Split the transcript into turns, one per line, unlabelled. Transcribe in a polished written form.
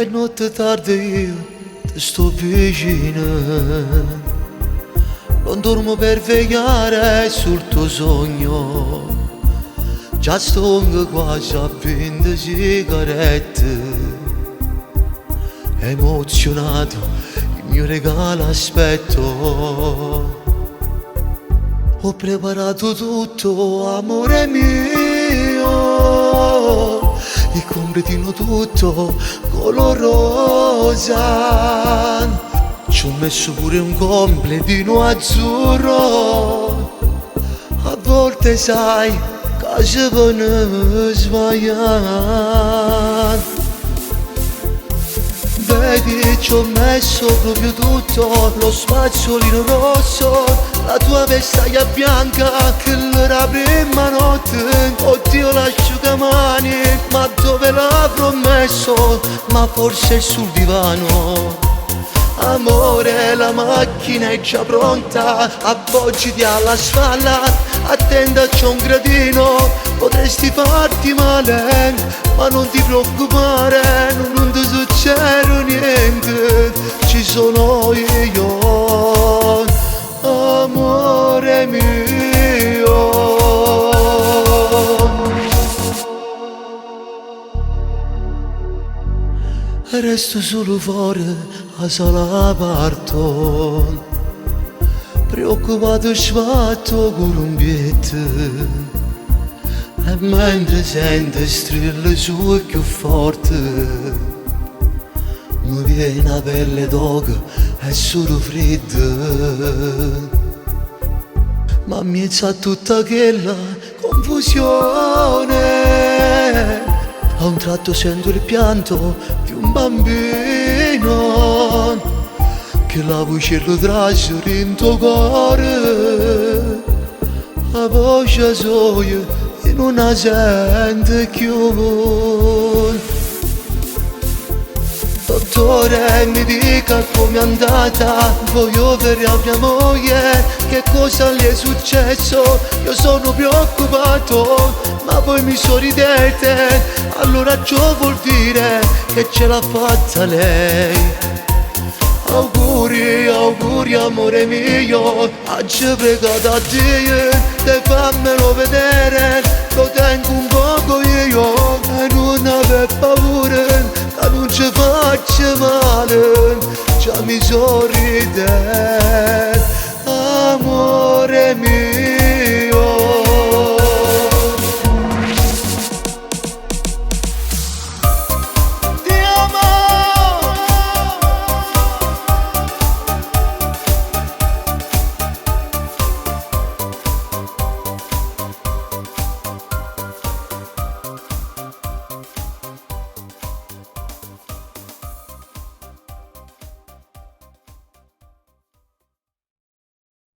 è notte tardi io ti sto vicino. Non dormo per vegliare sul tuo sogno. Già sto quasi a 20 sigarette. Emozionato il mio regalo aspetto. Ho preparato tutto, amore mio, il completino tutto color rosa. Ci ho messo pure un completino azzurro. A volte sai che si può sbagliare. Vedi, ci ho messo proprio tutto, lo spazzolino rosso, la tua vestaglia bianca, che la prima notte. Oddio l'asciugamani, ma dove l'avrò messo? Ma forse è sul divano. Amore, la macchina è già pronta, appoggiati alla spalla, attenta c'è un gradino, potresti farti male, ma non ti preoccupare, non ti succede niente, ci sono io, amore mio. Resto solo fuori a sala parto, preoccupato sfatto con un bietto. E mentre sento strille sue più forte, mi viene la pelle d'oca e solo fredda. Ma mi sa tutta quella confusione. A un tratto sento il pianto di un bambino, che la voce lo trasce in tuo cuore. La voce sua e non la sente più. Dottore, mi dica com'è andata, voglio vedere a mia moglie, che cosa le è successo. Io sono preoccupato, ma voi mi sorridete, allora ciò vuol dire che ce l'ha fatta lei. Auguri, auguri amore mio, oggi pregato a Dio, te fammelo vedere, lo tengo un poco io, e non aver paura, che non ci faccia male, già mi sorride.